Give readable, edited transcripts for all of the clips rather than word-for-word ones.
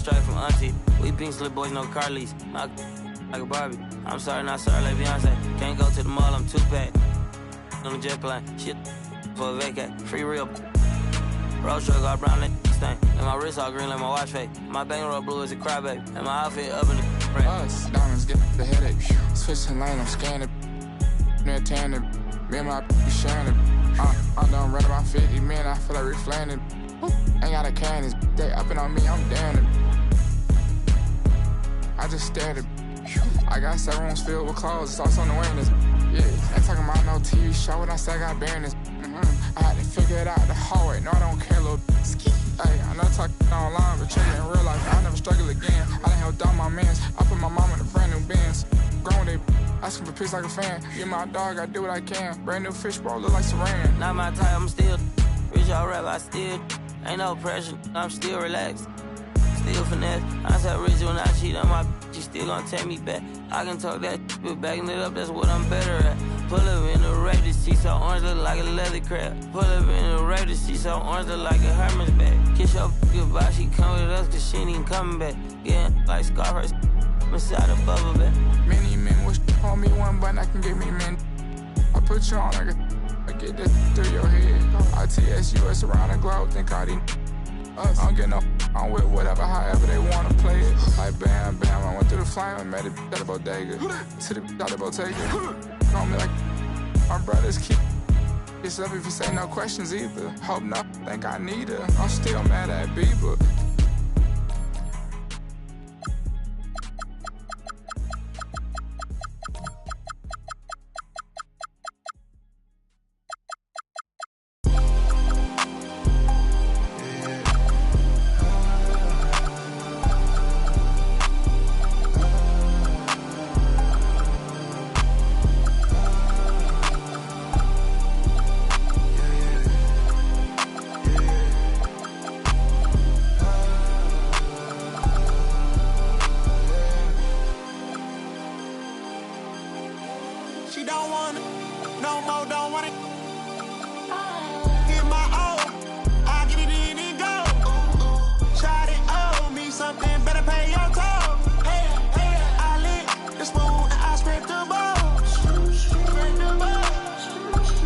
straight from auntie. We pink slip boys, no car lease. My like a Barbie. I'm sorry, not sorry like Beyonce. Can't go to the mall, I'm too packed. On the jet plane, shit for a vacate. Free real. Road truck all brown that thing. And my wrist all green like my watch fake. My bankroll blue as a crybaby. And my outfit up in the rain. Us, diamonds get the headache. Switching lane, I'm scanning. Near tanning. Me and my be sharing it. I'm done running my 50 men, I feel like reflanding. Ain't got a can, this they upping on me, I'm damning. I just stared at. I got 7 rooms filled with clothes, it's also on the witness. Yeah, ain't talking about no TV show when I say I got barrenness. I had to figure it out the hallway, no I don't care, little ski. Hey, I know talking online, but check it in real life, I never struggle again. I done helped out my mans, I put my mom in a brand new Benz. Grown they asking for pics like a fan. You my dog, I do what I can. Brand new fish bowl, look like Saran. Not my type, I'm still rich, y'all rap, I still ain't no pressure, I'm still relaxed. Still finesse. I said rich when I cheat on my bitch, she still gonna take me back. I can talk that but backing it up, that's what I'm better at. Pull up in the rape, this she so orange look like a leather crab. Pull up in the rape, this she so orange look like a Hermes bag. Kiss your goodbye, she come with us cause she ain't even coming back. Yeah, like Scarface inside a bubble bag. Many men wish on me one button, I can give me men. I put you on like I get this through your head. ITS around the globe, think all these us. I don't get no, I'm with whatever, however they wanna play it. Like bam, bam, I went through the flame and made it out of bodega. To the out of bodega. Call me like my brothers keep this up if you say no questions either. Hope not, think I need her. I'm still mad at Bieber. She don't want it, no more, don't want it. Get my own, I get it in and go. Shot it, owe me something, better pay your toll. Hey, hey, I lit the spoon and I scraped the balls. Scrape the balls,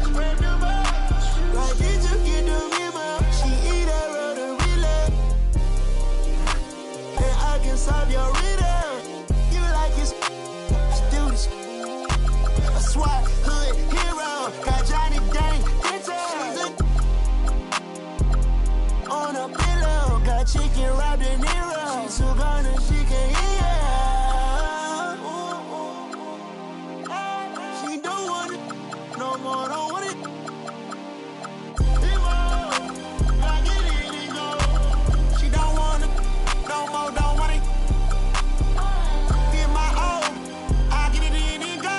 scrape the balls. Like it took you to me, but she eat that road and relay. And I can solve your riddle. You like it's do this. SWAT, hood, hero, got Johnny Dang, on a pillow, got chicken wrapped in Nero. She too gone and she can hear. She don't want it, no more, don't want it. I get it and go. She don't want it, no more, don't want it. Get my own, I get it in and go.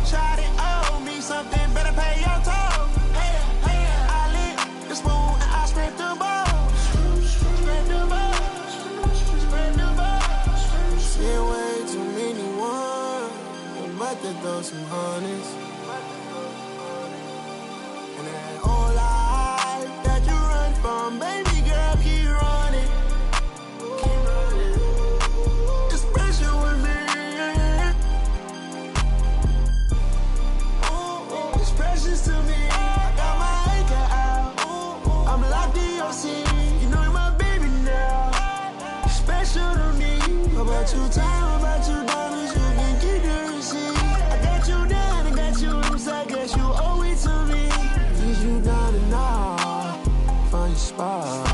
Shot it, owe me something, better pay your toll. Hey, hey, I lit the spoon and I scraped the balls. Scrape the balls, scrape the balls. Seen way too many ones, I'm about to throw some honeys. And that whole life that you run from, baby girl, keep running. Keep running. It's special with me. It's precious to me. I got my anchor out. I'm locked in your seat. You know you're my baby now. Special to me. About you time, about you diamonds, you can keep the receipt. I got you down, I got you loose, I guess you owe it to me. Is you down and now? Find your spot.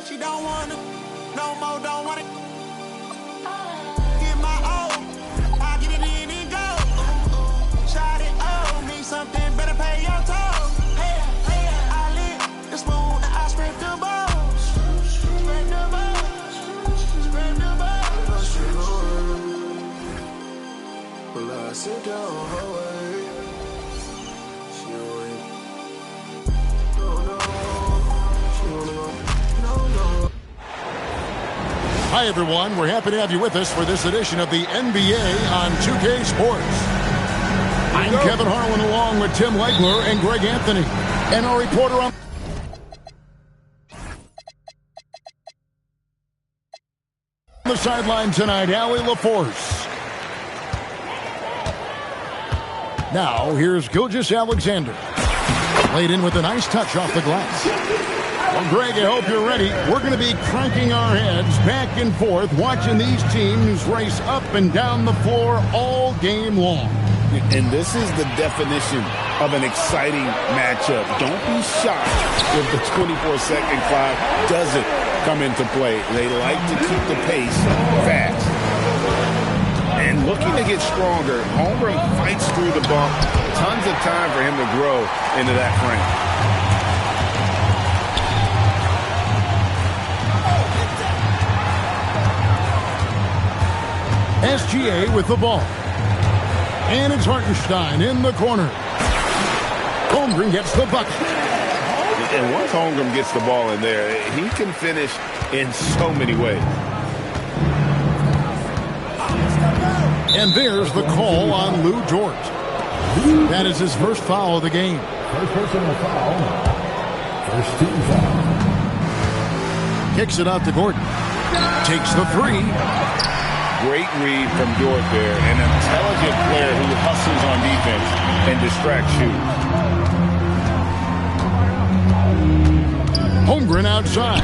She don't want it, no more, don't want it. Get my own, I get it in and go. Shot it, owe me something, better pay your toll. Hey, hey, I lit the spoon and I scraped the balls. Scrape the balls, scrape the balls. Well, I sit down her way. She went, no, she wanna go, no. Hi, everyone. We're happy to have you with us for this edition of the NBA on 2K Sports. I'm Kevin Harlan along with Tim Legler and Greg Anthony. And our reporter on the sideline tonight, Allie LaForce. Now, here's Gilgeous-Alexander. Laid in with a nice touch off the glass. Well, Greg, I hope you're ready. We're going to be cranking our heads back and forth, watching these teams race up and down the floor all game long. And this is the definition of an exciting matchup. Don't be shocked if the 24-second clock doesn't come into play. They like to keep the pace fast. And looking to get stronger, Holmgren fights through the bump. Tons of time for him to grow into that frame. SGA with the ball. And it's Hartenstein in the corner. Holmgren gets the bucket. And once Holmgren gets the ball in there, he can finish in so many ways. And there's the call on Lou Dort. That is his first foul of the game. First personal foul. First team foul. Kicks it out to Gordon. Takes the three. Great read from Dort there. An intelligent player who hustles on defense and distracts shooters. Holmgren outside.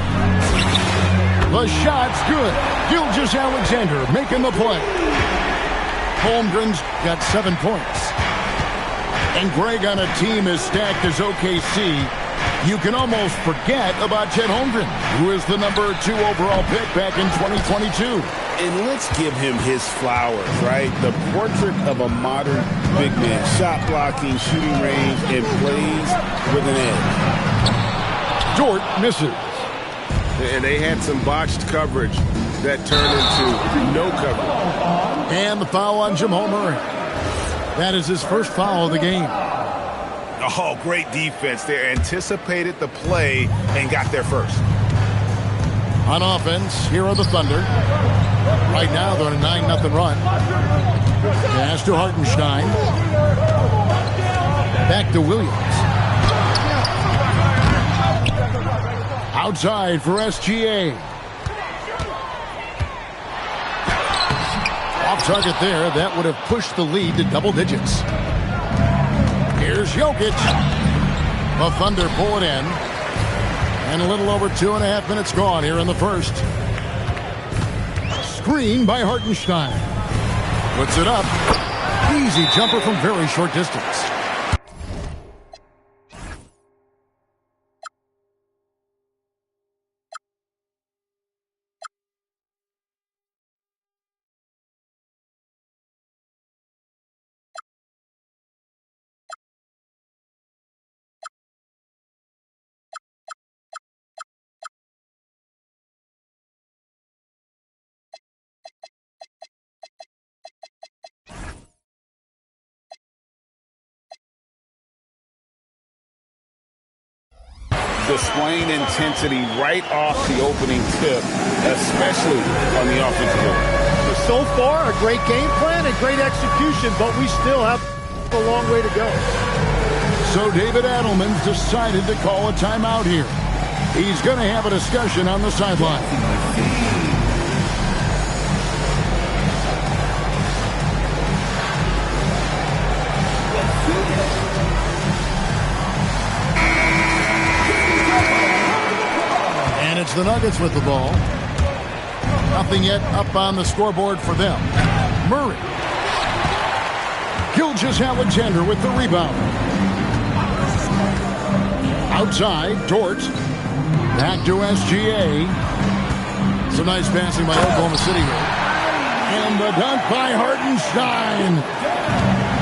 The shot's good. Gilgeous-Alexander making the play. Holmgren's got 7 points. And Greg, on a team as stacked as OKC, you can almost forget about Chet Holmgren, who is the number 2 overall pick back in 2022. And let's give him his flowers, right? The portrait of a modern big man. Shot blocking, shooting range, and plays with an edge. Dort misses. And they had some botched coverage that turned into no coverage. And the foul on Jamal Murray. That is his first foul of the game. Oh, great defense there. Anticipated the play and got there first. On offense, here are the Thunder. Right now, they're on a 9-0 run. Pass to Hartenstein. Back to Williams. Outside for SGA. Off target there. That would have pushed the lead to double digits. Here's Jokic. The Thunder pull it in. And a little over 2.5 minutes gone here in the first. Screen by Hartenstein. Puts it up. Easy jumper from very short distance. Displaying intensity right off the opening tip, especially on the offensive end. So far, a great game plan and great execution, but we still have a long way to go. So David Adelman's decided to call a timeout here. He's going to have a discussion on the sideline. It's the Nuggets with the ball. Nothing yet up on the scoreboard for them. Murray. Gilgeous-Alexander with the rebound. Outside, Dort. Back to SGA. Some nice passing by Oklahoma City here. And the dunk by Hartenstein.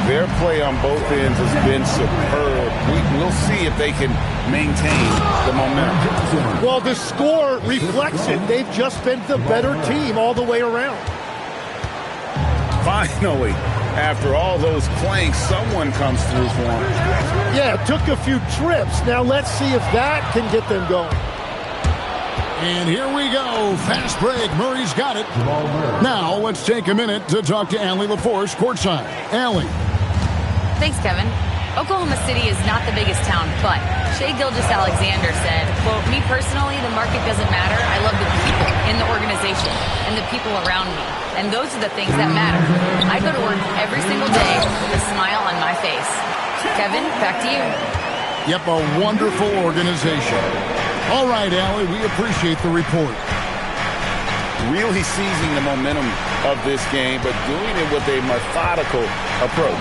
Their play on both ends has been superb. We'll see if they can maintain the momentum. Well, the score reflects it. They've just been the better team all the way around. Finally, after all those planks, someone comes through for them. Yeah, it took a few trips. Now let's see if that can get them going. And here we go. Fast break. Murray's got it. Now let's take a minute to talk to Allie LaForce courtside. Allie. Thanks, Kevin. Oklahoma City is not the biggest town, but Shai Gilgeous-Alexander said, quote, "Me personally, the market doesn't matter. I love the people in the organization and the people around me. And those are the things that matter. I go to work every single day with a smile on my face." Kevin, back to you. Yep, a wonderful organization. All right, Allie, we appreciate the report. Really seizing the momentum of this game, but doing it with a methodical approach.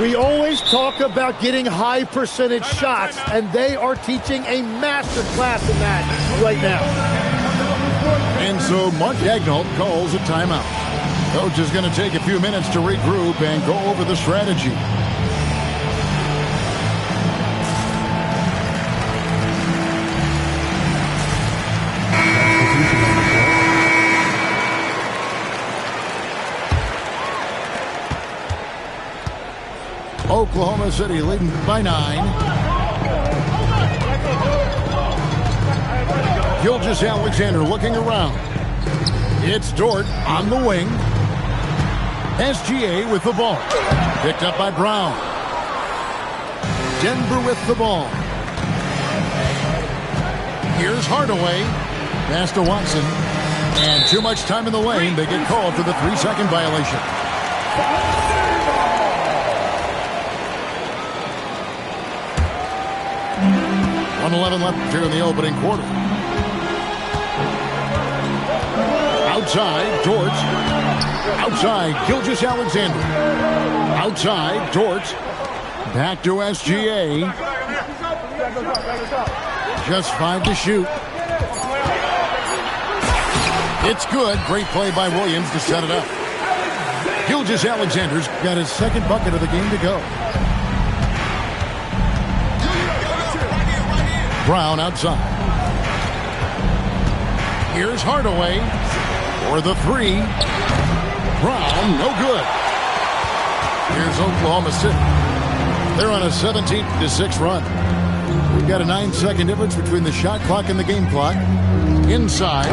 We always talk about getting high percentage shots, and they are teaching a master class in that right now. And so Mark Daigneault calls a timeout. Coach is going to take a few minutes to regroup and go over the strategy. Oklahoma City leading by 9. Gilgeous-Alexander looking around. It's Dort on the wing. SGA with the ball. Picked up by Brown. Denver with the ball. Here's Hardaway. Pass to Watson. And too much time in the lane. They get called for the 3-second violation. 1:11 left here in the opening quarter. Outside, Dort. Outside, Gilgeous-Alexander. Outside, Dort. Back to SGA. Just 5 to shoot. It's good. Great play by Williams to set it up. Gilgeous-Alexander's got his second bucket of the game to go. Brown outside. Here's Hardaway for the 3. Brown, no good. Here's Oklahoma City. They're on a 17-6 run. We've got a 9-second difference between the shot clock and the game clock. Inside.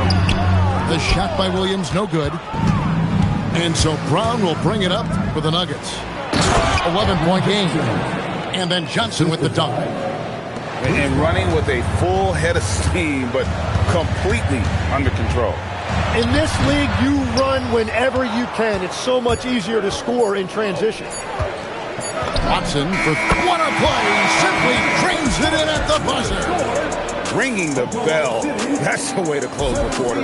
The shot by Williams, no good. And so Brown will bring it up for the Nuggets. 11-point game. And then Johnson with the dunk. And running with a full head of steam, but completely under control. In this league, you run whenever you can. It's so much easier to score in transition. Watson for what a play. Simply drains it in at the buzzer. Ringing the bell. That's the way to close the quarter.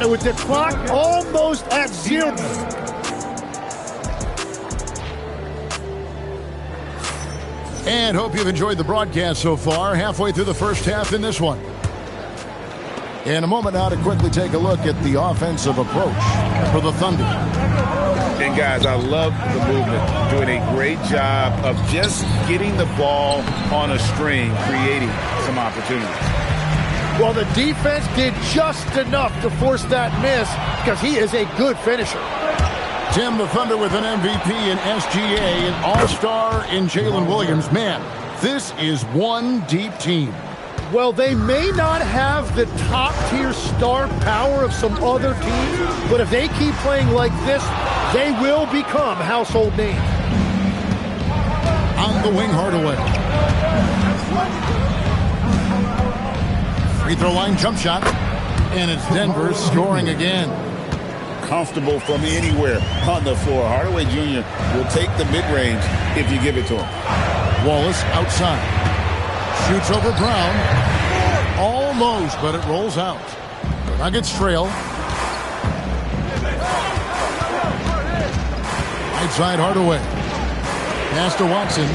And with the clock almost at 0. And hope you've enjoyed the broadcast so far. Halfway through the first half in this one. In a moment now to quickly take a look at the offensive approach for the Thunder. And guys, I love the movement. Doing a great job of just getting the ball on a string, creating some opportunities. Well, the defense did just enough to force that miss because he is a good finisher. Tim, the Thunder with an MVP in SGA, an all-star in Jalen Williams. Man, this is one deep team. Well, they may not have the top-tier star power of some other teams, but if they keep playing like this, they will become household names. On the wing, Hardaway. Free throw line jump shot. And it's Denver scoring again. Comfortable from anywhere on the floor. Hardaway Jr. will take the mid-range if you give it to him. Wallace outside. Shoots over Brown. Almost, but it rolls out. The Nuggets trail. Right side Hardaway. Pass to Watson.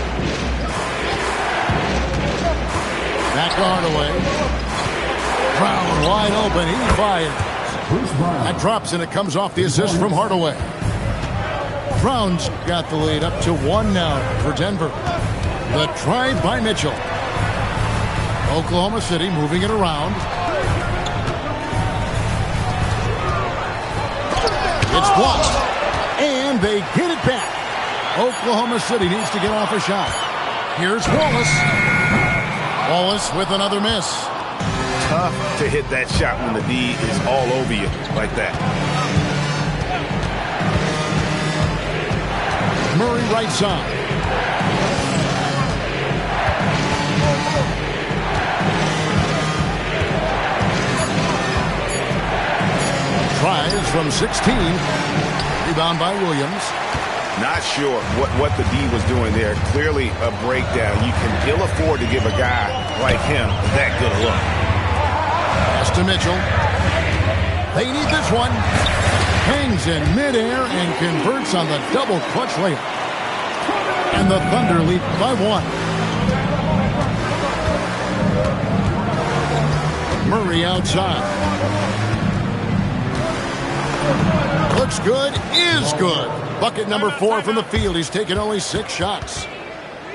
Back to Hardaway. Brown wide open. He fires. That drops and it comes off the assist from Hardaway. Brown's got the lead up to 1 now for Denver. The drive by Mitchell. Oklahoma City moving it around. It's blocked. And they get it back. Oklahoma City needs to get off a shot. Here's Wallace. Wallace with another miss. Tough to hit that shot when the D is all over you like that. Murray right side. from 16. Rebound by Williams. Not sure what the D was doing there. Clearly a breakdown. You can ill afford to give a guy like him that good a look. Pass to Mitchell. They need this one. Hangs in midair and converts on the double clutch layup. And the Thunder lead by 1. Murray outside. Looks good, is good. Bucket number 4 from the field. He's taken only 6 shots.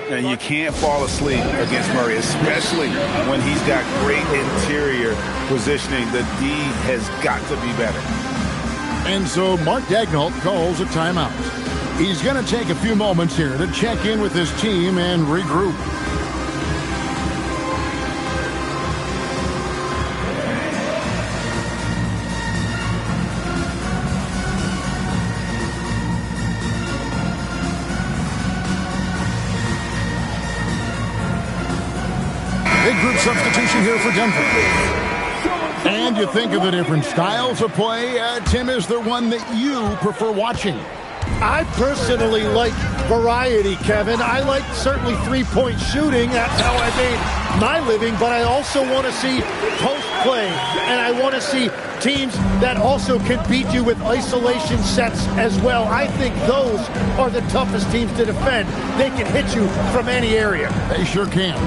And you can't fall asleep against Murray, especially when he's got great interior positioning. The D has got to be better. And so Mark Daigneault calls a timeout. He's going to take a few moments here to check in with his team and regroup. Big group substitution here for Denver. And you think of the different styles of play. Tim, is there one that you prefer watching? I personally like variety, Kevin. I like certainly three-point shooting. That's how I made my living. But I also want to see post play. And I want to see teams that also can beat you with isolation sets as well. I think those are the toughest teams to defend. They can hit you from any area. They sure can.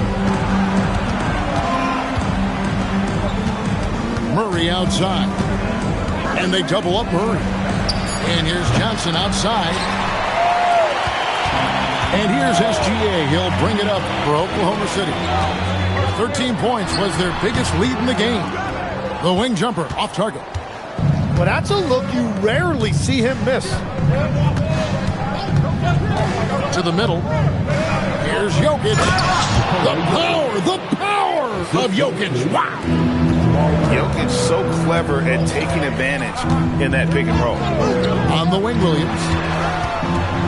Murray outside. And they double up Murray. And here's Johnson outside. And here's SGA. He'll bring it up for Oklahoma City. 13 points was their biggest lead in the game. The wing jumper off target. Well, that's a look you rarely see him miss. To the middle. Here's Jokic. The power of Jokic. Wow. Jokic so clever at taking advantage in that pick and roll. On the wing, Williams.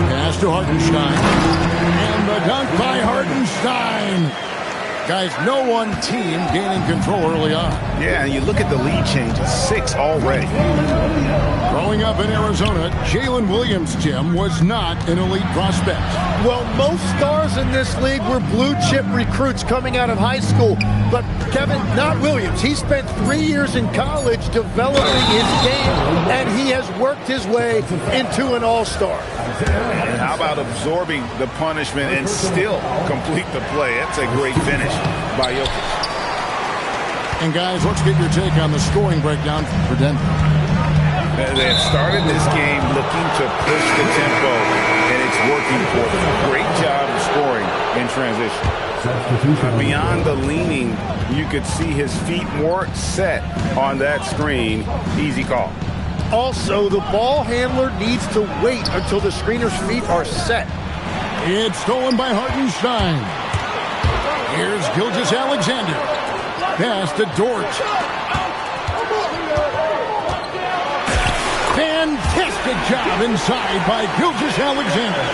Pass to Hartenstein. And the dunk by Hartenstein. Guys, no one team gaining control early on. Yeah, and you look at the lead changes, 6 already. Growing up in Arizona, Jalen Williams, Jim, was not an elite prospect. Well, most stars in this league were blue-chip recruits coming out of high school. But, Kevin, not Williams. He spent 3 years in college developing his game, and he has worked his way into an all-star. And how about absorbing the punishment and still complete the play? That's a great finish by Jokic. And, guys, let's get your take on the scoring breakdown for Denver. They have started this game looking to push the tempo, and it's working for them. Great job of scoring in transition. Beyond the leaning, you could see his feet more set on that screen. Easy call. Also, the ball handler needs to wait until the screener's feet are set. It's stolen by Hartenstein. Here's Gilgeous-Alexander. Pass to Dort. Fantastic job inside by Gilgeous-Alexander.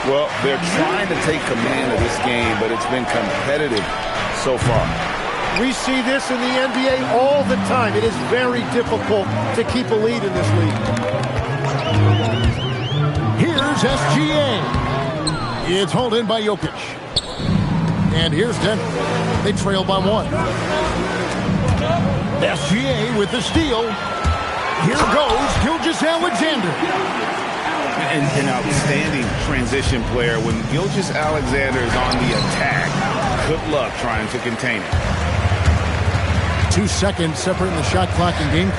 Well, they're trying to take command of this game, but it's been competitive so far. We see this in the NBA all the time. It is very difficult to keep a lead in this league. Here's SGA. It's hauled in by Jokic. And here's Denver. They trail by 1. SGA with the steal. Here goes Gilgeous-Alexander. An outstanding transition player. When Gilgeous-Alexander is on the attack, good luck trying to contain it. 2 seconds separating the shot clock and game.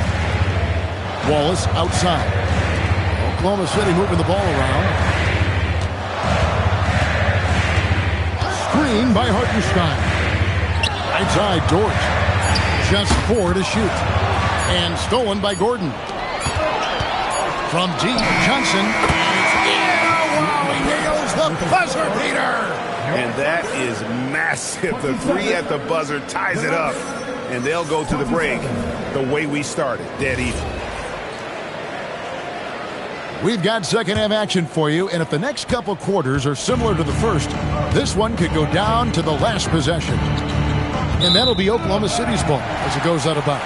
Wallace outside. Oklahoma City moving the ball around. Screen by Hartenstein. Outside Dort. Just 4 to shoot. And stolen by Gordon. From deep, Johnson. Yeah, wow, he nails the buzzer beater. And that is massive. The 3 at the buzzer ties it up. And they'll go to the break the way we started, dead even. We've got second half action for you, and if the next couple quarters are similar to the first, this one could go down to the last possession. And that'll be Oklahoma City's ball as it goes out of bounds.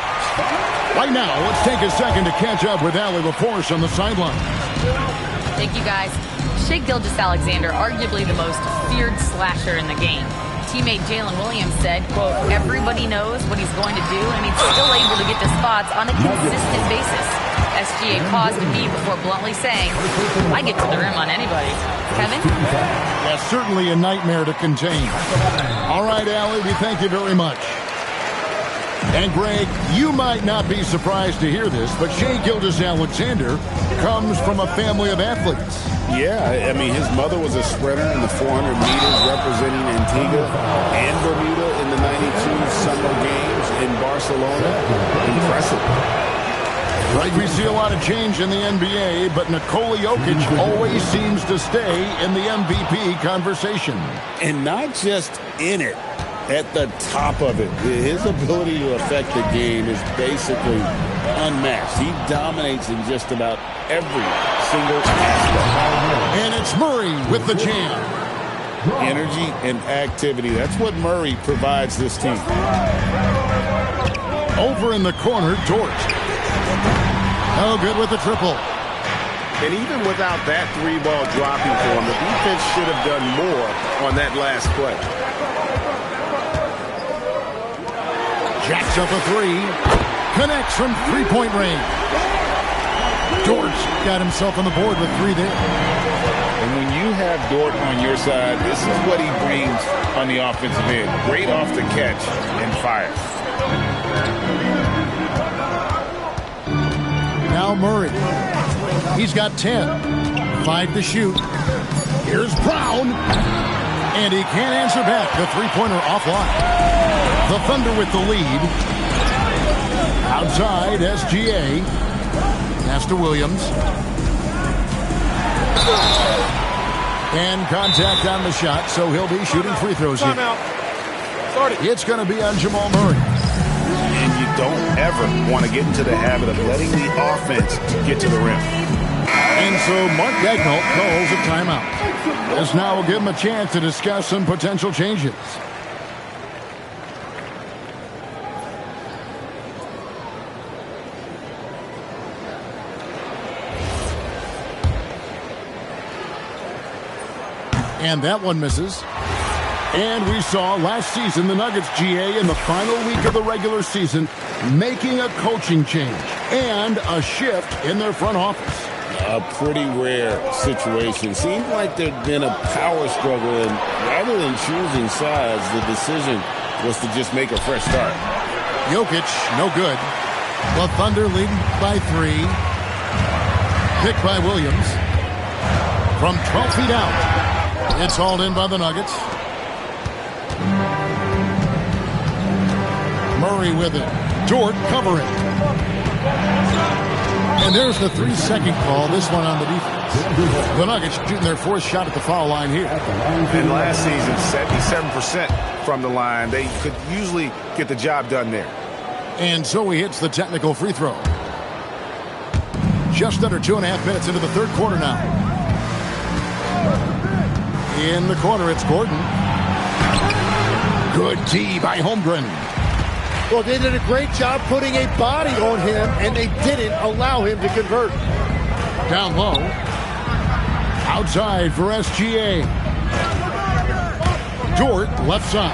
Right now, let's take a second to catch up with Allie LaForce on the sideline. Thank you, guys. Shea Gilgeous-Alexander, arguably the most feared slasher in the game. Teammate Jalen Williams said, quote, everybody knows what he's going to do, and he's still able to get to spots on a consistent basis. SGA paused a beat before bluntly saying, I get to the rim on anybody. Kevin? That's certainly a nightmare to contain. All right, Allie, we thank you very much. And, Greg, you might not be surprised to hear this, but Shea Gilgeous-Alexander comes from a family of athletes. Yeah, I mean, his mother was a sprinter in the 400 meters representing Antigua and Bermuda in the 92 Summer Games in Barcelona. Impressive. Right, we see a lot of change in the NBA, but Nikola Jokic always seems to stay in the MVP conversation. And not just in it, at the top of it. His ability to affect the game is basically unmatched. He dominates in just about every single aspect. And it's Murray with the jam. Energy and activity. That's what Murray provides this team. Over in the corner, Dort. Oh, good with the triple. And even without that three-ball dropping for him, the defense should have done more on that last play. Jacks up a three. Connects from three-point range. Dort got himself on the board with three there. And when you have Dort on your side, this is what he brings on the offensive end. Great off the catch and fire. Now Murray. He's got 10. 5 to shoot. Here's Brown. And he can't answer back. The three-pointer offline. The Thunder with the lead. Outside, SGA. Pass to Williams. And contact on the shot, so he'll be shooting free throws here. It's going to be on Jamal Murray. And you don't ever want to get into the habit of letting the offense get to the rim. And so Mark Daigneault calls a timeout. This now will give him a chance to discuss some potential changes. And that one misses. And we saw last season the Nuggets, GA, in the final week of the regular season, making a coaching change and a shift in their front office. A pretty rare situation. Seemed like there'd been a power struggle, and rather than choosing sides, the decision was to just make a fresh start. Jokic, no good. The Thunder leading by 3. Picked by Williams. From 12 feet out. It's hauled in by the Nuggets. Murray with it. Dort covering. And there's the 3-second call, this one on the defense. The Nuggets shooting their 4th shot at the foul line here. And last season, 77% from the line. They could usually get the job done there. And so he hits the technical free throw. Just under 2.5 minutes into the third quarter now. In the corner, it's Gordon. Good D by Holmgren. Well, they did a great job putting a body on him, and they didn't allow him to convert. Down low. Outside for SGA. Dort, left side.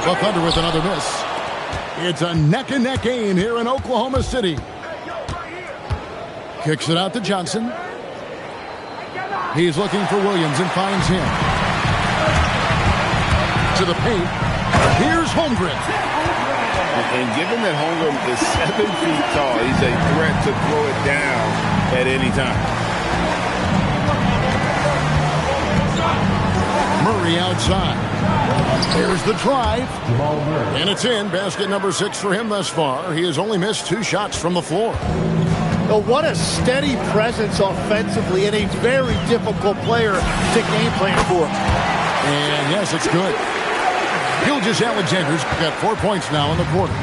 The Thunder with another miss. It's a neck-and-neck game here in Oklahoma City. Kicks it out to Johnson. He's looking for Williams and finds him. To the paint. Here's Holmgren. And given that Holmgren is 7 feet tall, he's a threat to throw it down at any time. Murray outside. Here's the drive. And it's in. Basket number 6 for him thus far. He has only missed 2 shots from the floor. Oh, what a steady presence offensively and a very difficult player to game plan for. And yes, it's good. Gilgeous-Alexander's got 4 points now in the quarter.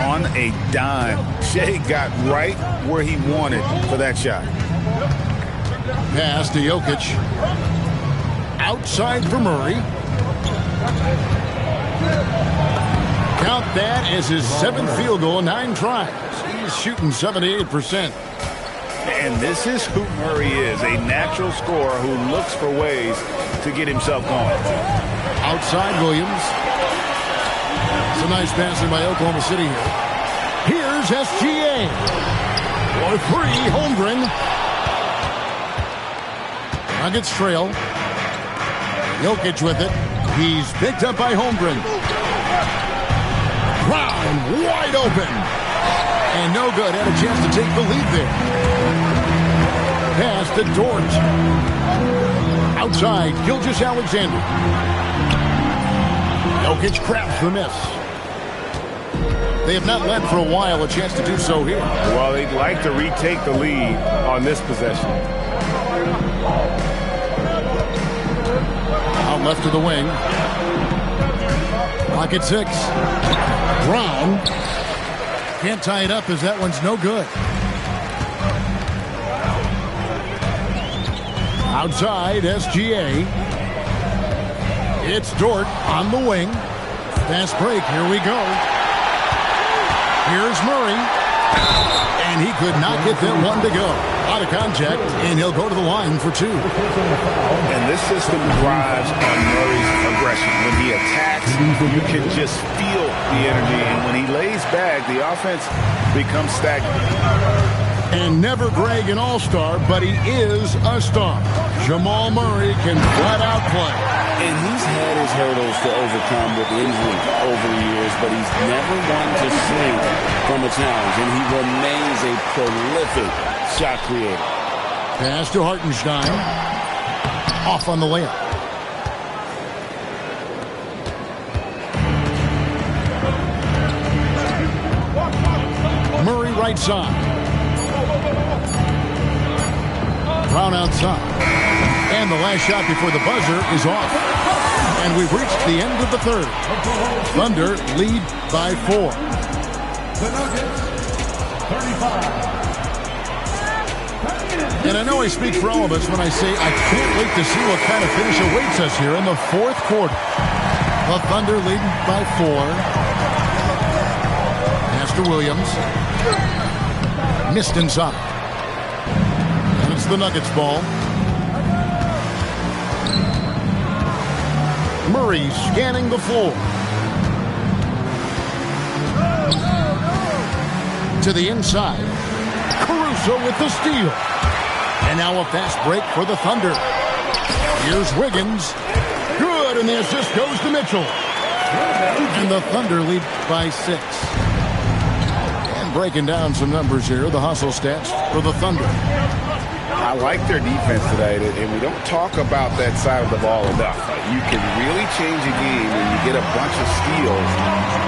On a dime, Shea got right where he wanted for that shot. Pass to Jokic. Outside for Murray. Count that as his 7th field goal in 9 tries. He's shooting 78%. And this is who Murray is, a natural scorer who looks for ways to get himself going. Outside Williams. It's a nice passing by Oklahoma City here. Here's SGA. For 3, Holmgren. Nuggets trail. Jokic with it. He's picked up by Holmgren. Brown wide open. And no good. Had a chance to take the lead there. Pass to Dort. Outside, Gilgeous-Alexander. Jokic crabs the miss. They have not led for a while. A chance to do so here. Well, they'd like to retake the lead on this possession. Out left to the wing. Clock at 6. Brown can't tie it up as that one's no good. Outside, SGA. It's Dort on the wing. Fast break. Here we go. Here's Murray. And he could not get that one to go. Out of contact, and he'll go to the line for 2. And this system thrives on Murray's aggression. When he attacks, you can just feel the energy. And when he lays back, the offense becomes stagnant. And never Greg an all-star, but he is a star. Jamal Murray can flat out play. And he's had his hurdles to overcome with injury over the years, but he's never one to shrink from a challenge. And he remains a prolific shot creator. Pass to Hartenstein. Off on the layup. Murray right side. Brown outside. And the last shot before the buzzer is off. And we've reached the end of the 3rd. Thunder lead by 4. The Nuggets, 35. And I know I speak for all of us when I say I can't wait to see what kind of finish awaits us here in the 4th quarter. The Thunder leading by 4. Pass to Williams. Missed inside. And it's the Nuggets ball. Murray scanning the floor. To the inside. Caruso with the steal. And now a fast break for the Thunder. Here's Wiggins. Good, and the assist goes to Mitchell. And the Thunder lead by 6. And breaking down some numbers here, the hustle stats for the Thunder. I like their defense today, and we don't talk about that side of the ball enough. You can really change a game when you get a bunch of steals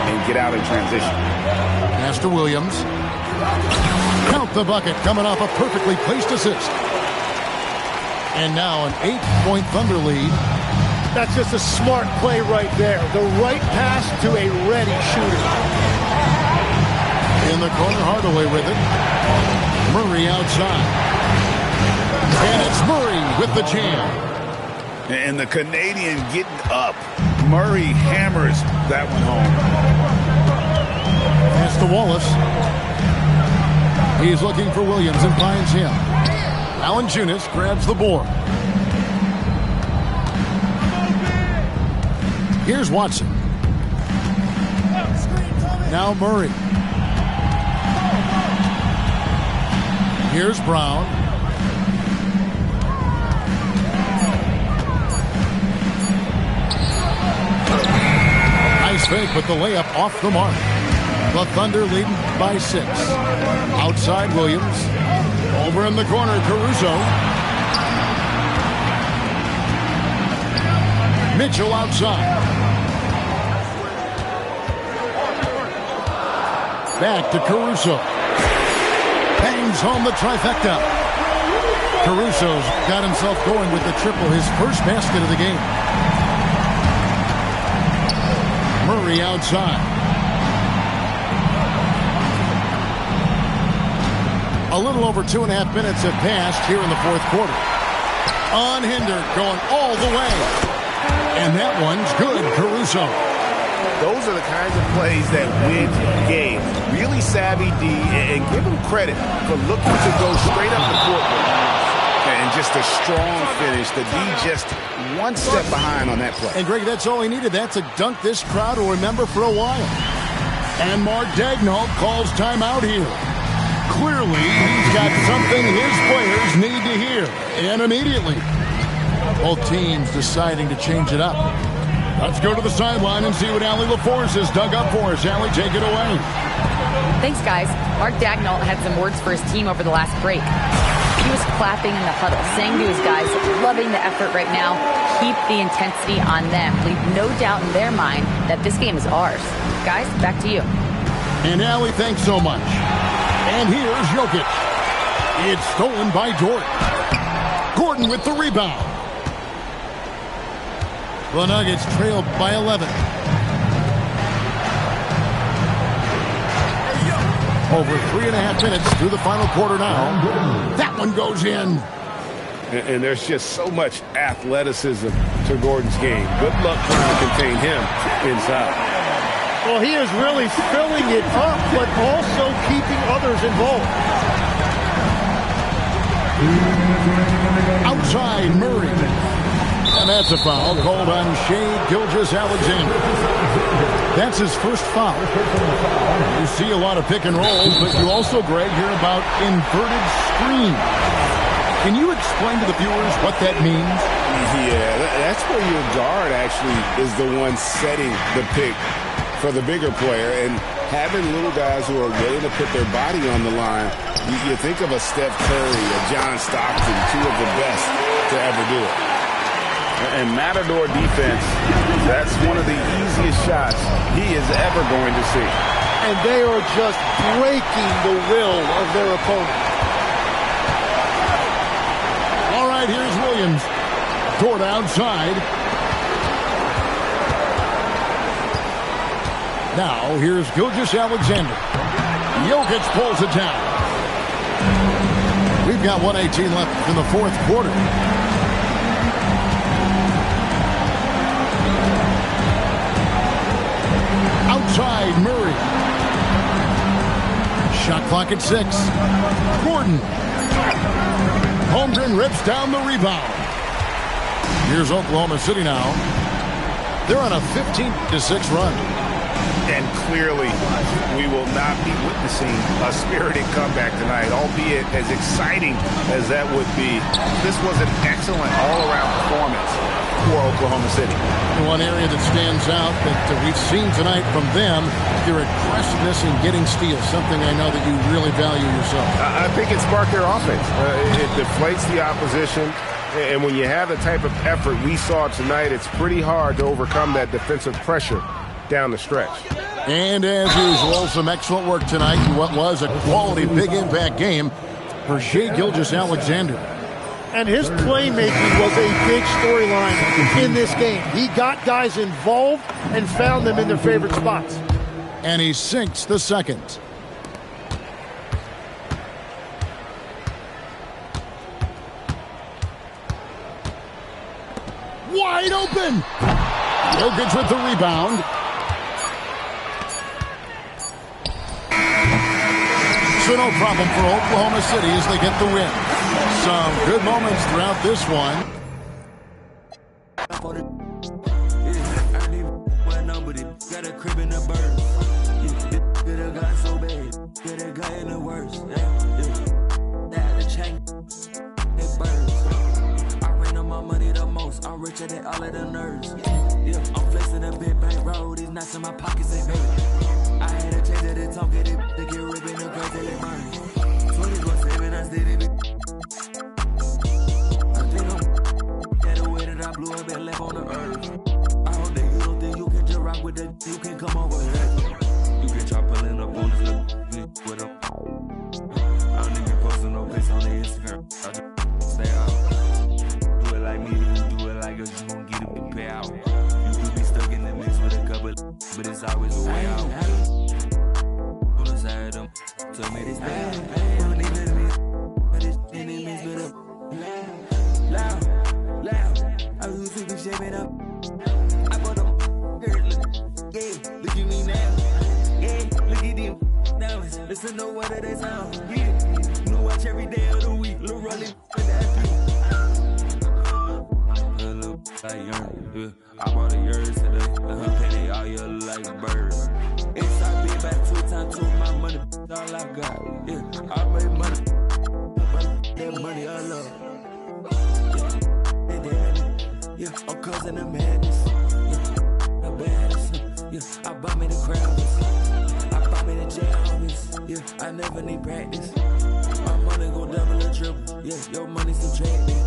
and get out in transition. Pass to Williams. Count the bucket, coming off a perfectly placed assist. And now an 8-point Thunder lead. That's just a smart play right there. The right pass to a ready shooter. In the corner, Hardaway with it. Murray outside. And it's Murray with the jam. And the Canadian getting up. Murray hammers that one home. Pass to Wallace. He's looking for Williams and finds him. Valanciunas grabs the board. Here's Watson. Now Murray. Here's Brown. Nice fake, but the layup off the mark. The Thunder leading by 6. Outside Williams. Over in the corner, Caruso. Mitchell outside. Back to Caruso. Bangs home the trifecta. Caruso's got himself going with the triple, his first basket of the game. Murray outside. A little over 2.5 minutes have passed here in the 4th quarter. Unhindered, going all the way. And that one's good, Caruso. Those are the kinds of plays that win games. Really savvy D, and give him credit for looking to go straight up the court. And just a strong finish. The D just one step behind on that play. And, Greg, that's all he needed. That's a dunk this crowd will remember for a while. And Mark Daigneault calls timeout here. Clearly, he's got something his players need to hear. And immediately, both teams deciding to change it up. Let's go to the sideline and see what Allie LaForce has dug up for us. Allie, take it away. Thanks, guys. Mark Daigneault had some words for his team over the last break. He was clapping in the huddle, saying to his guys, loving the effort right now, keep the intensity on them. Leave no doubt in their mind that this game is ours. Guys, back to you. And Allie, thanks so much. And here's Jokic. It's stolen by Dort. Gordon with the rebound. The Nuggets trailed by 11. Over 3.5 minutes through the final quarter now. That one goes in. And there's just so much athleticism to Gordon's game. Good luck trying to contain him inside. Well, he is really filling it up, but also keeping others involved. Outside Murray. And that's a foul called on Shai Gilgeous-Alexander. That's his first foul. You see a lot of pick and rolls, but you also, Greg, hear about inverted screen. Can you explain to the viewers what that means? Yeah, that's where your guard actually is the one setting the pick for the bigger player. And having little guys who are willing to put their body on the line, you think of a Steph Curry, a John Stockton, two of the best to ever do it. And Matador defense, that's one of the easiest shots he is ever going to see. And they are just breaking the will of their opponent. All right, here's Williams. Toward outside. Now, here's Gilgeous-Alexander. Jokic pulls it down. We've got 1:18 left in the fourth quarter. Outside Murray. Shot clock at 6. Gordon. Holmgren rips down the rebound. Here's Oklahoma City now. They're on a 15-6 run. And clearly, we will not be witnessing a spirited comeback tonight, albeit as exciting as that would be. This was an excellent all-around performance for Oklahoma City. One area that stands out that we've seen tonight from them, their aggressiveness in getting steals, something I know that you really value yourself. I think it sparked their offense. It deflates the opposition, and when you have the type of effort we saw tonight, it's pretty hard to overcome that defensive pressure down the stretch. And as usual, some excellent work tonight in what was a quality big impact game for Shai Gilgeous-Alexander. And his playmaking was a big storyline in this game. He got guys involved and found them in their favorite spots. And he sinks the second. Wide open! Jokic with the rebound. So no problem for Oklahoma City as they get the win. Some good moments throughout this one. Got a crib in the bird. Get a gun so bad. Get a guy in the worst. The chain. It burns. I ran on my money the most. I'm richer than all of the nerds. I'm flexing a big bank road. These nuts in my pockets ain't baby. I had a change of the talk, get it to get ripping the girls till it burns. 24/7, I did it. I think I'm at the way that I blew up and left on the earth. I hope that you don't think you can just rock with that. You can come over here. You can try pulling up on this with them. I don't even posting no pics on the Instagram. I just stay out. Do it like me, do it like us. You gon' get a big payout. You could be stuck in the mix with a couple, but it's always a way out. Tell me this bad, don't even me. But it's enemies with a loud. I was thinking shaping up. I bought them girdling. Yeah, look at me now. Yeah, look at them diamonds. Listen to what they sound. Yeah, new watch every day of the week. Lil' rolling with that yeah. I bought a yard today. Her penny all year like a bird. Inside be back 2 times 2 my money. All I got. Yeah, I made money. That money I love. Yeah, I'm causing the madness. Yeah, the baddest. Yeah, I bought me the crowds. I bought me the jammies. Yeah, I never need practice. My money go double or triple. Yeah, your money subtracted.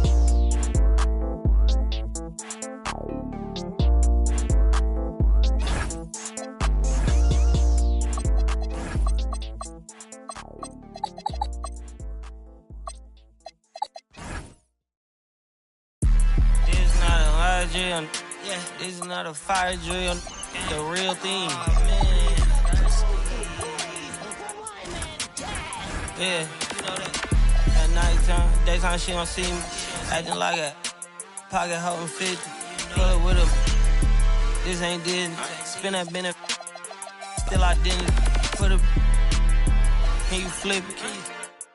Drill. Yeah, this is not a fire drill. The real thing. Yeah, you know that. At nighttime, daytime she don't see me. Acting like a pocket holding 50. Pull it with him. This ain't Disney. Spin that benefit. Still identity. Put a. Can you flip it?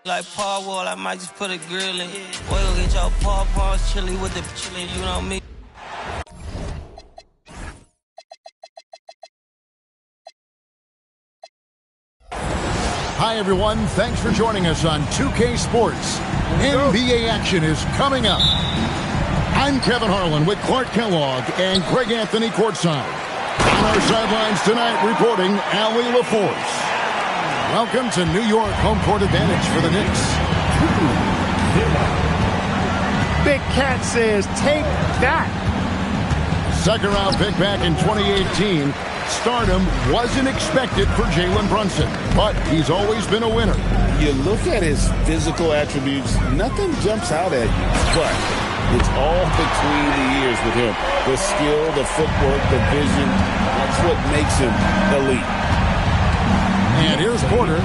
Like Paul Wall, I might just put a grill in. Boy, go get your paw paws chili with the chili. You know me. Hi, everyone. Thanks for joining us on 2K Sports. NBA action is coming up. I'm Kevin Harlan with Clark Kellogg and Greg Anthony courtside. On our sidelines tonight, reporting Allie LaForce. Welcome to New York home court advantage for the Knicks. Big Cat says, take that. Second round pick back in 2018. Stardom wasn't expected for Jalen Brunson, but he's always been a winner. You look at his physical attributes, nothing jumps out at you, but it's all between the ears with him. The skill, the footwork, the vision, that's what makes him elite. And here's Porter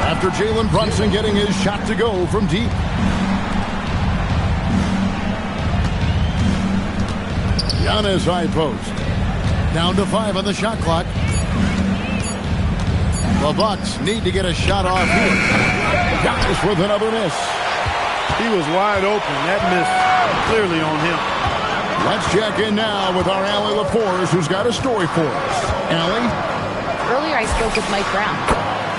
after Jalen Brunson getting his shot to go from deep. Giannis high post. Down to 5 on the shot clock. The Bucks need to get a shot off here. Giannis with another miss. He was wide open. That miss clearly on him. Let's check in now with our Allie LaForce, who's got a story for us. Allie? Earlier I spoke with Mike Brown.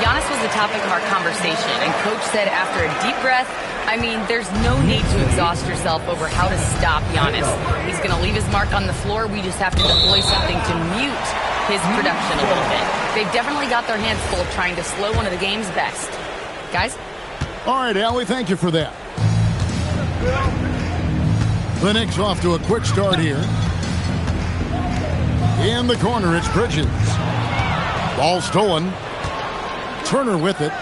Giannis was the topic of our conversation, and Coach said after a deep breath, I mean, there's no need to exhaust yourself over how to stop Giannis. He's going to leave his mark on the floor. We just have to deploy something to mute his production a little bit. They've definitely got their hands full trying to slow one of the game's best. Guys? All right, Allie, thank you for that. The Knicks off to a quick start here. In the corner, it's Bridges. Ball stolen. Turner with it.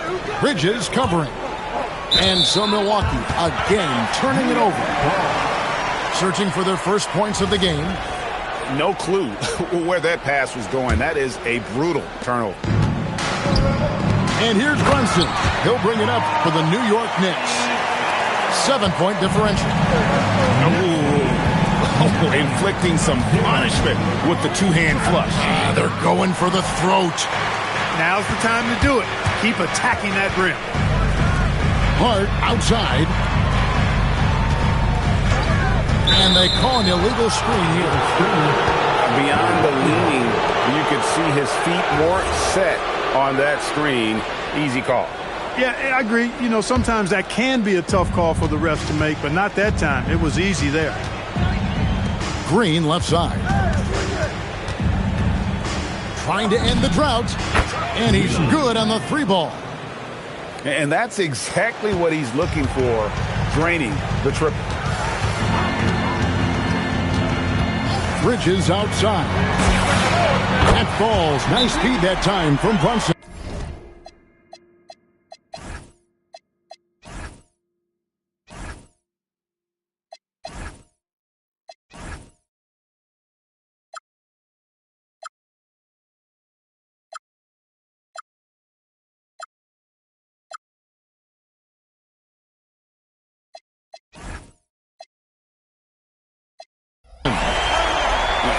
Bridges covering. And so Milwaukee again turning it over. Searching for their first points of the game. No clue where that pass was going. That is a brutal turnover. And here's Brunson. He'll bring it up for the New York Knicks. 7-point differential. Oh, inflicting some punishment with the two-hand flush. They're going for the throat. Now's the time to do it. Keep attacking that rim. Hart outside. And they call an illegal screen here. Beyond the leaning, you could see his feet weren't set on that screen. Easy call. Yeah, I agree. You know, sometimes that can be a tough call for the refs to make, but not that time. It was easy there. Green left side. Trying to end the drought. And he's good on the 3 ball. And that's exactly what he's looking for, draining the triple. Bridges outside. That falls. Nice speed that time from Brunson.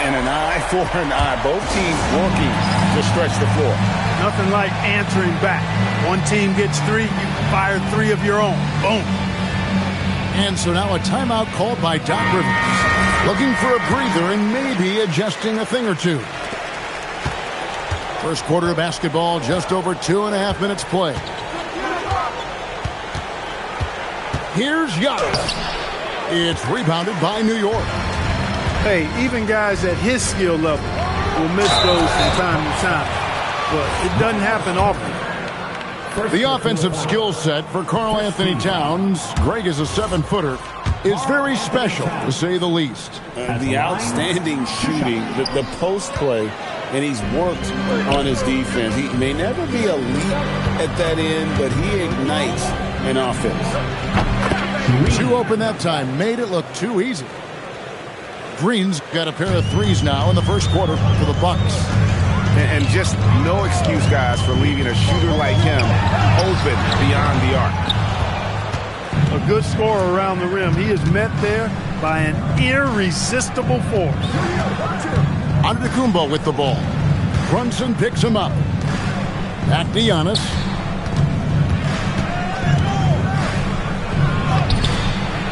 And an eye for an eye. Both teams working to stretch the floor. Nothing like answering back. One team gets 3, you fire 3 of your own. Boom. And so now a timeout called by Doc Rivers. Looking for a breather and maybe adjusting a thing or two. First quarter of basketball, just over 2.5 minutes play. Here's Giannis. It's rebounded by New York. Hey, even guys at his skill level will miss those from time to time. But it doesn't happen often. The offensive skill set for Karl Anthony Towns, Greg is a 7-footer, is very special, to say the least. The outstanding shooting, the post play, and he's worked on his defense. He may never be elite at that end, but he ignites an offense. 2 open that time, made it look too easy. Green's got a pair of 3s now in the first quarter for the Bucks. And just no excuse, guys, for leaving a shooter like him open beyond the arc. A good scorer around the rim. He is met there by an irresistible force. Antetokounmpo with the ball. Brunson picks him up. Back to Giannis.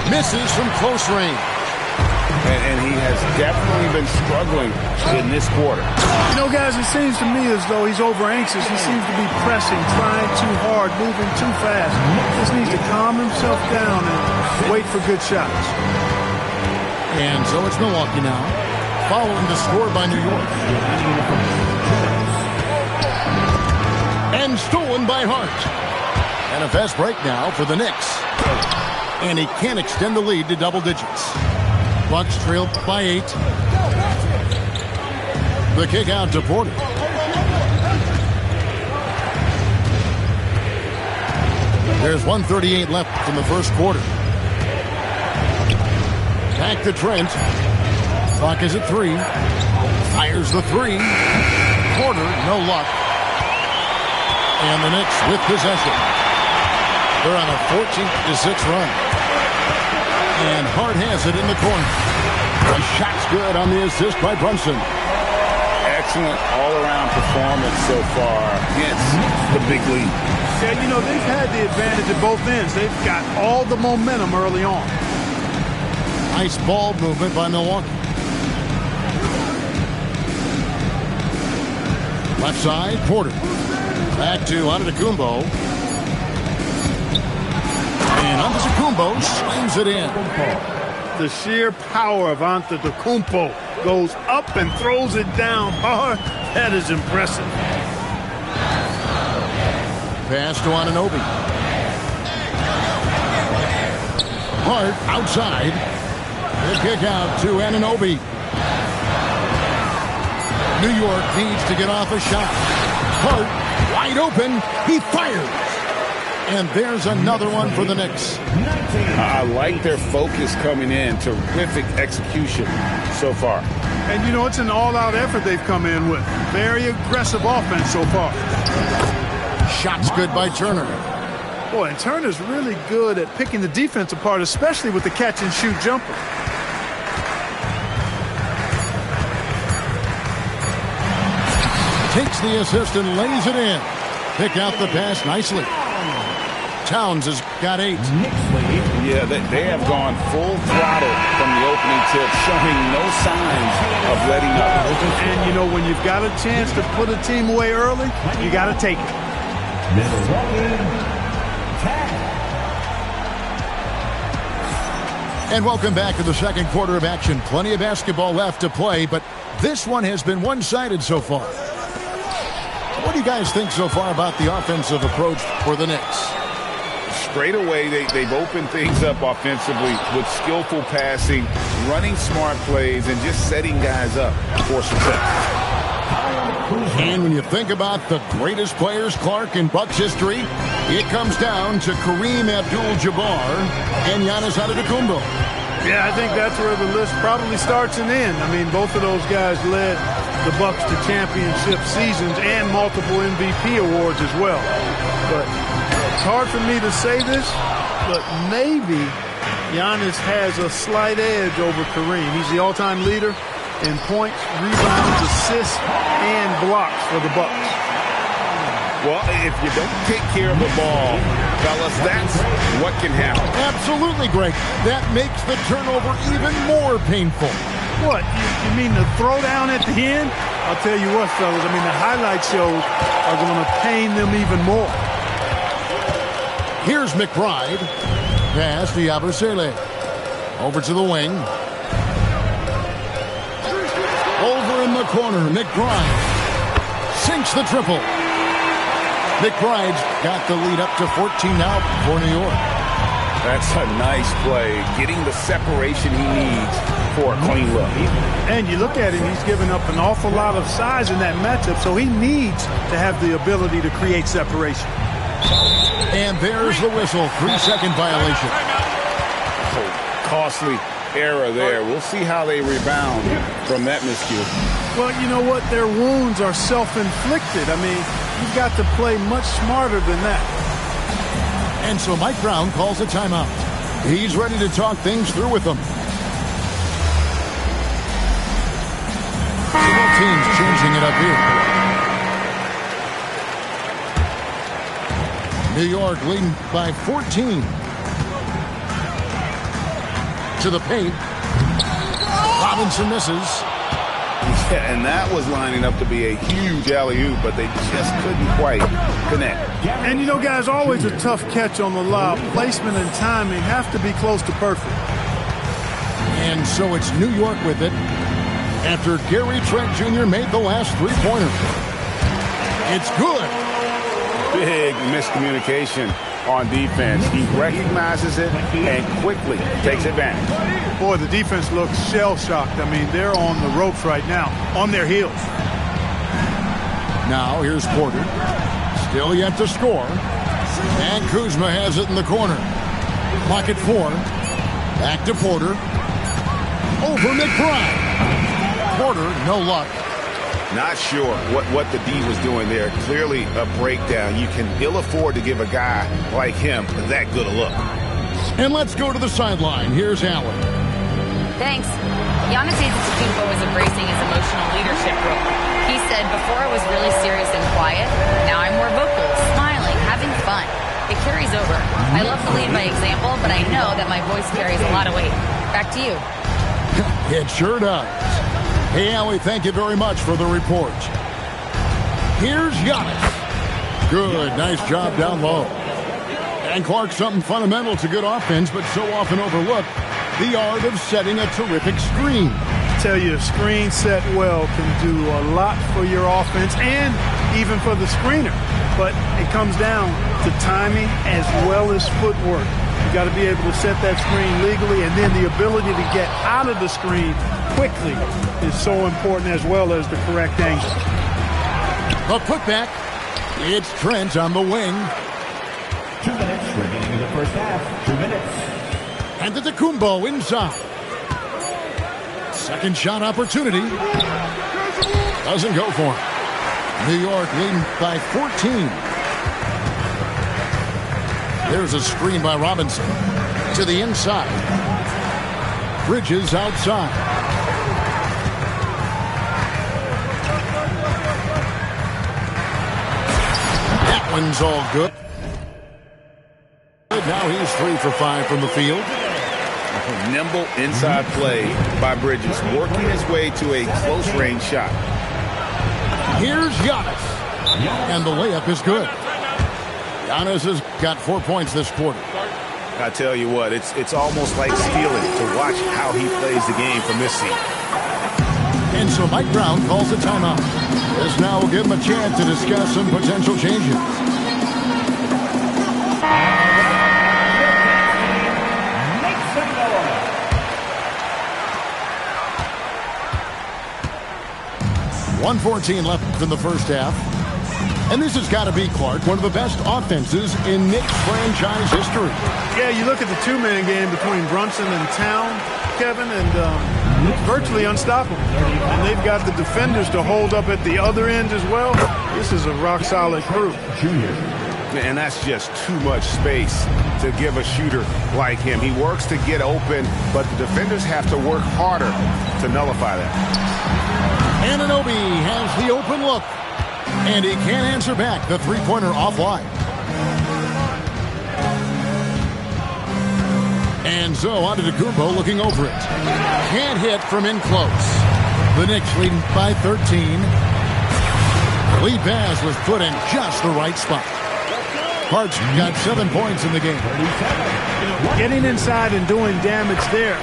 Misses from close range. And he has definitely been struggling in this quarter. You know, guys, it seems to me as though he's over-anxious. He seems to be pressing, trying too hard, moving too fast. He just needs to calm himself down and wait for good shots. And so it's Milwaukee now, following the score by New York. And stolen by Hart. And a fast break now for the Knicks. And he can't extend the lead to double digits. Bucks trail by 8. The kick out to Porter. There's 1:38 left from the first quarter. Back to Trent. Clock is at 3. Fires the 3. Porter, no luck. And the Knicks with possession. They're on a 14-6 run. And Hart has it in the corner. The shot's good on the assist by Brunson. Excellent all-around performance so far against the big lead. Yeah, you know, they've had the advantage at both ends. They've got all the momentum early on. Nice ball movement by Milwaukee. Left side, Porter. Back to Antetokounmpo. And Antetokounmpo slams it in. The sheer power of Antetokounmpo goes up and throws it down hard. That is impressive. Pass to Anunoby. Hart outside. The kick out to Anunoby. New York needs to get off a shot. Hart wide open. He fires. And there's another one for the Knicks. I like their focus coming in. Terrific execution so far. And, you know, it's an all-out effort they've come in with. Very aggressive offense so far. Shot's good by Turner. Boy, and Turner's really good at picking the defense apart, especially with the catch-and-shoot jumper. Takes the assist and lays it in. Pick out the pass nicely. Towns has got 8. Yeah, they have gone full throttle from the opening tip, showing no signs of letting up. And, you know, when you've got a chance to put a team away early, you got to take it. And welcome back to the second quarter of action. Plenty of basketball left to play, but this one has been one-sided so far. What do you guys think so far about the offensive approach for the Knicks? Straight away, they've opened things up offensively with skillful passing, running smart plays, and just setting guys up for success. And when you think about the greatest players, Clark, in Bucks history, it comes down to Kareem Abdul-Jabbar and Giannis Antetokounmpo. Yeah, I think that's where the list probably starts and ends. I mean, both of those guys led the Bucks to championship seasons and multiple MVP awards as well. But it's hard for me to say this, but maybe Giannis has a slight edge over Kareem. He's the all-time leader, in points, rebounds, assists, and blocks for the Bucks. Well, if you don't take care of the ball, fellas, that's what can happen. Absolutely, Greg. That makes the turnover even more painful. What? You mean the throwdown at the end? I'll tell you what, fellas. I mean, the highlight shows are going to pain them even more. Here's McBride. Pass to Yabusele. Over to the wing. Over in the corner, McBride sinks the triple. McBride's got the lead up to 14 now for New York. That's a nice play, getting the separation he needs for a clean look. And you look at him, he's given up an awful lot of size in that matchup, so he needs to have the ability to create separation. And there's the whistle, 3-second violation. Oh, costly error there. We'll see how they rebound from that miscue. Well, you know what? Their wounds are self-inflicted. I mean, you've got to play much smarter than that. And so Mike Brown calls a timeout. He's ready to talk things through with them. So both teams changing it up here. New York leading by 14. To the paint. Robinson misses. Yeah, and that was lining up to be a huge alley-oop, but they just couldn't quite connect. And you know, guys, always a tough catch on the lob. Placement and timing have to be close to perfect. And so it's New York with it after Gary Trent Jr. made the last three-pointer. It's good. Big miscommunication on defense. He recognizes it and quickly takes advantage. Boy, the defense looks shell-shocked. I mean, they're on the ropes right now, on their heels. Now here's Porter. Still yet to score. And Kuzma has it in the corner. Clock at 4. Back to Porter. Over McBride. Porter, no luck. Not sure what the D was doing there. Clearly a breakdown. You can ill afford to give a guy like him that good a look. And let's go to the sideline. Here's Allen. Thanks. Giannis Antetokounmpo is embracing his emotional leadership role. He said, before I was really serious and quiet, now I'm more vocal, smiling, having fun. It carries over. I love to lead by example, but I know that my voice carries a lot of weight. Back to you. It sure does. Hey, Allie, thank you very much for the report. Here's Giannis. Good, nice job down low. And Clark, something fundamental to good offense, but so often overlooked, the art of setting a terrific screen. I tell you, a screen set well can do a lot for your offense and even for the screener. But it comes down to timing as well as footwork. You got to be able to set that screen legally, and then the ability to get out of the screen quickly is so important, as well as the correct angle. The putback. It's Trent on the wing. 2 minutes remaining in the first half. 2 minutes. And the Antetokounmpo inside. Second shot opportunity. Doesn't go for it. New York leading by 14. There's a screen by Robinson. To the inside. Bridges outside. That one's all good. Now he's 3 for 5 from the field. Nimble inside play by Bridges, working his way to a close-range shot. Here's Giannis. And the layup is good. Giannis has got 4 points this quarter. I tell you what, it's almost like stealing to watch how he plays the game from this seat. And so Mike Brown calls a timeout. This now will give him a chance to discuss some potential changes. .114 left in the first half. And this has got to be, Clark, one of the best offenses in Knicks franchise history. Yeah, you look at the two-man game between Brunson and Town, Kevin, and it's virtually unstoppable. And they've got the defenders to hold up at the other end as well. This is a rock-solid crew. And that's just too much space to give a shooter like him. He works to get open, but the defenders have to work harder to nullify that. Anunoby has the open look, and he can't answer back. The three-pointer offline. And so on to Kumbo looking over it. Can't hit from in close. The Knicks leading by 13. Lead pass was put in just the right spot. Hart's got 7 points in the game. Getting inside and doing damage there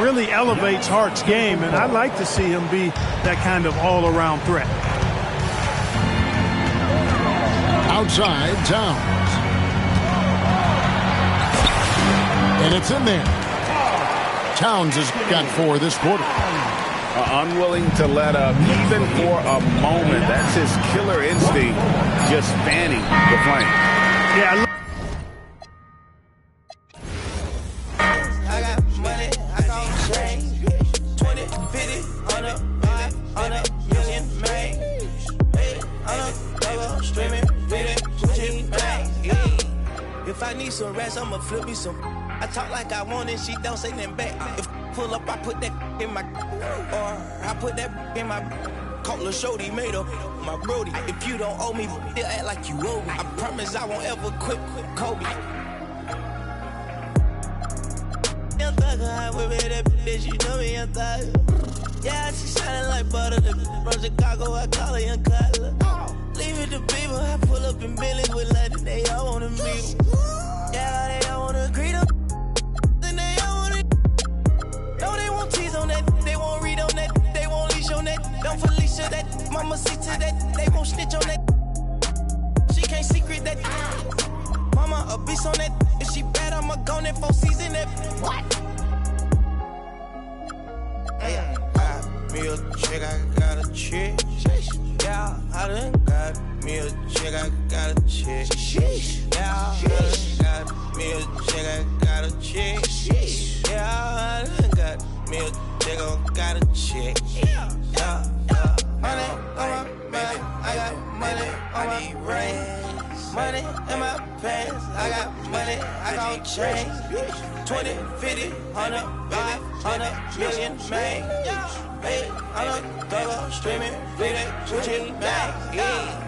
really elevates Hart's game, and I'd like to see him be that kind of all-around threat. Outside, Towns. And it's in there. Towns has got 4 this quarter. Unwilling to let up even for a moment. That's his killer instinct, just fanning the flame. Yeah. I got money, I gon' change. 20, 50, 100, 500 million, man. 800, double, streaming, reading, Gucci, bang. If I need some rest, I'ma flip me some. I talk like I want it, she don't say nothing back. If pull up, I put that in my, or I put that in my. Call a shorty, made up my brody. If you don't owe me, they'll act like you owe me. I promise I won't ever quit Kobe. Young thugger, I whip it, that bitch, you know me, young thugger. Yeah, she shining like butter, the from Chicago, I call her young Cutler. Leave it to people, I pull up in Billy with London, they all wanna meet. Yeah, they all wanna greet them. Then they all wanna. No, they won't tease on that, they won't read on that, they won't leash on that. Don't Felicia that, mama see to that, they won't snitch on that. She can't secret that. Mama a beast on that, if she bad, I'ma go in 4 season that. What? Yeah, got me a chick, I got a chick. Yeah, I done got me a chick, I got a chick. Yeah, I done got me a chick, I got a chick. Yeah, I done got me a chick, I got a chick. Yeah. Money on my baby, I got money on my brain. Money in my pants, I got money, I gon' change. 20, 50, 100, 500 million, man. 800, double, streaming, reading, Gucci, bang.